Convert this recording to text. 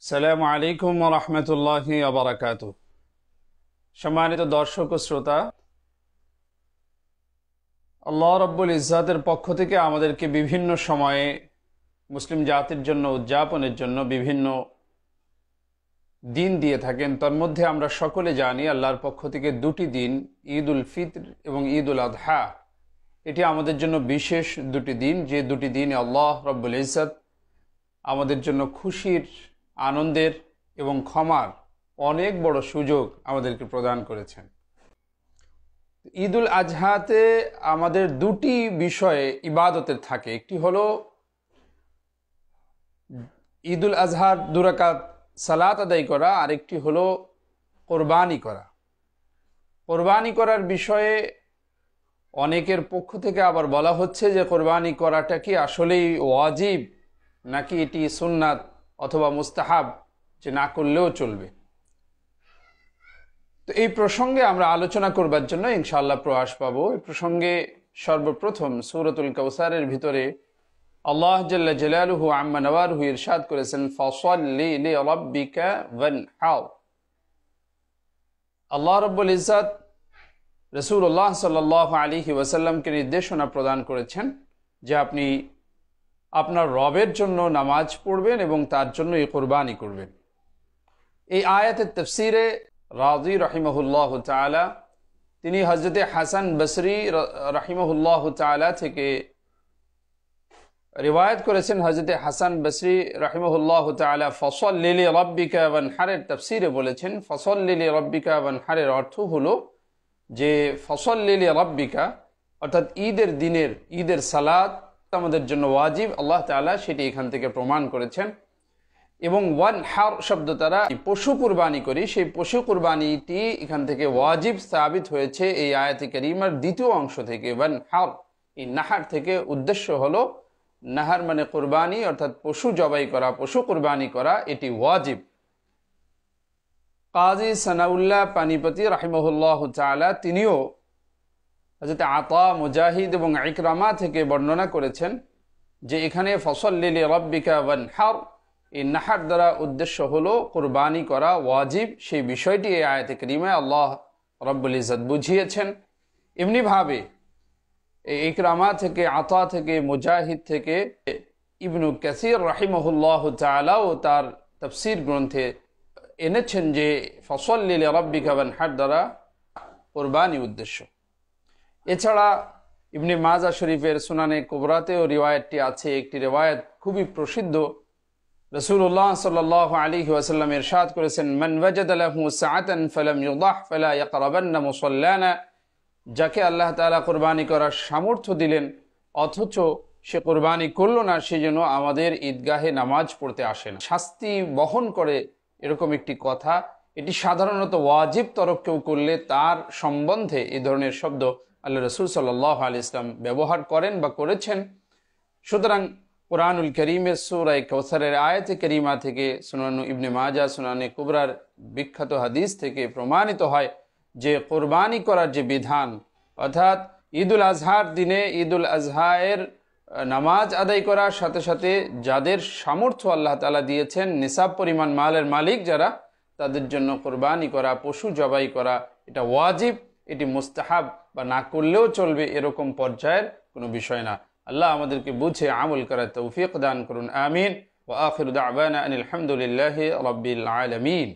সালামু আলাইকুম ওয়া রাহমাতুল্লাহি ওয়া বারাকাতুহু। সম্মানিত দর্শক ও শ্রোতা, আল্লাহ রাব্বুল ইজ্জাতের পক্ষ থেকে আমাদেরকে বিভিন্ন সময়ে মুসলিম জাতির জন্য উদযাপনের জন্য বিভিন্ন দিন দিয়ে থাকেন। তার মধ্যে আমরা সকলে জানি আল্লাহর পক্ষ থেকে দুটি দিন, ঈদ উল ফিতর এবং ঈদ উল আযহা, এটি আমাদের জন্য বিশেষ দুটি দিন। যে দুটি দিন আল্লাহ রাব্বুল ইজ্জাত আমাদের জন্য খুশির, আনন্দের এবং ক্ষমার অনেক বড় সুযোগ আমাদেরকে প্রদান করেছেন। ঈদ উল আজহাতে আমাদের দুটি বিষয়ে ইবাদতের থাকে। একটি হলো ঈদ উল আজহার 2 রাকাত সালাত আদায় করা, আরেকটি হলো কোরবানি করা। কোরবানি করার বিষয়ে অনেকের পক্ষ থেকে আবার বলা হচ্ছে যে কোরবানি করাটা কি আসলেই ওয়াজিব নাকি এটি সুন্নাত অথবা মুস্তাহাব, যে না করলেও চলবে। তো এই প্রসঙ্গে আমরা আলোচনা করবার জন্য ইনশাআল্লাহ প্রয়াস পাবো। এই প্রসঙ্গে সর্বপ্রথম সূরাতুল কাউসারের ভিতরে আল্লাহ জাল্লা জালালুহু আম্মা নওয়ারহু ইরশাদ করেছেন, ফাসাল্লি লিরাব্বিকা ওয়ানহার। আল্লাহ রাব্বুল ইজ্জাত রাসূলুল্লাহ সাল্লাল্লাহু আলাইহি ওয়াসাল্লামকে নির্দেশনা প্রদান করেছেন যে আপনি আপনার রবের জন্য নামাজ পড়বেন এবং তার জন্য এই কোরবানি করবেন। এই আয়াতের তাফসীরে রাজি রাহিমাহুল্লাহ তাআলা তিনি হযরতে হাসান বসরি রাহিমাহুল্লাহ তাআলা থেকে রিওয়ায়াত করেছেন। হযরতে হাসান বসরি রাহিমাহুল্লাহ তাআলা ফাসাল্লি লিরাব্বিকা ওয়ানহারের তাফসীরে বলেছেন, ফাসাল্লি লিরাব্বিকা ওয়ানহারের অর্থ হলো যে ফাসাল্লি লিরাব্বিকা অর্থাৎ ঈদের দিনের ঈদের সালাত আমাদের জন্য ওয়াজিব, আল্লাহ তাআলা সেটি এখান থেকে প্রমাণ করেছেন। এবং ওয়ানহার শব্দ দ্বারা পশু কুরবানি করি, সেই পশু কুরবানিটি এখান থেকে ওয়াজিব সাবিত হয়েছে এই আয়াতে কারিমার দ্বিতীয় অংশ থেকে। ওয়ানহার, এই নাহার থেকে উদ্দেশ্য হলো, নাহার মানে কুরবানি, অর্থাৎ পশু জবাই করা, পশু কুরবানি করা, এটি ওয়াজিব। কাজী সানাউল্লাহ পানিপতি রাহিমাহুল্লাহ তাআলা তিনিও হযরত আতা, মুজাহিদ এবং ইকরামা থেকে বর্ণনা করেছেন যে এখানে ফাসাল্লি লিরাব্বিকা ওয়ানহার, এই নাহার দ্বারা উদ্দেশ্য হলো কুরবানি করা ওয়াজিব। সেই বিষয়টি এই আয়াতে কারিমায় আল্লাহ রাব্বুল ইজ্জত বুঝিয়েছেন। এমনিভাবে ইকরামা থেকে, আতা থেকে, মুজাহিদ থেকে ইবনু কাসির রাহিমাহুল্লাহ তাআলা ও তার তাফসীর গ্রন্থে এনেছেন যে ফাসাল্লি লিরাব্বিকা ওয়ানহার দ্বারা কুরবানি উদ্দেশ্য। এছাড়া ইবনে মাজা শরীফের সুনানে কুবরাতেও রিওয়ায়াতটি আছে। একটি রিওয়ায়াত খুবই প্রসিদ্ধ। রাসূলুল্লাহ সাল্লাল্লাহু আলাইহি ওয়াসাল্লাম ইরশাদ করেছেন, মান ওয়াজাদা লাহু সাআতান ফালাম ইউদাহ ফালা ইয়াকরাবান্না মুসাল্লানা। যাকে আল্লাহ তাআলা কুরবানি করার সামর্থ্য দিলেন অথচ সে কুরবানি করলো না, সে যেন আমাদের ঈদগাহে নামাজ পড়তে আসে না। শাস্তি বহন করে এরকম একটি কথা, এটি সাধারণত ওয়াজিব তরফ কেউ করলে তার সম্বন্ধে এই ধরনের শব্দ আল্লাহ রাসূল সাল্লাল্লাহু আলাইহি ওয়াসাল্লাম ব্যবহার করেন বা করেছেন। সুতরাং কুরআনুল কারীমের সূরা কাউসারের আয়াতে কারিমা থেকে, সুনান ইবনে মাজা, সুনানে কুবরার বিখ্যাত হাদিস থেকে প্রমাণিত হয় যে কুরবানি করার যে বিধান, অর্থাৎ ঈদুল আজহার দিনে ঈদুল আজহায়ের নামাজ আদায় করার সাথে সাথে যাদের সামর্থ্য আল্লাহ তাআলা দিয়েছেন, নিসাব পরিমাণ মালের মালিক যারা, তাদের জন্য কুরবানি করা, পশু জবাই করা, এটা ওয়াজিব, এটি মুস্তাহাব বা না করলেও চলবে এরকম পর্যায়ের কোনো বিষয় না। আল্লাহ আমাদেরকে বুঝে আমল করার তৌফিক দান করুন, আমিন। ওয়া আখিরু দাওয়ানা আনিল হামদুলিল্লাহি রাব্বিল আলামিন।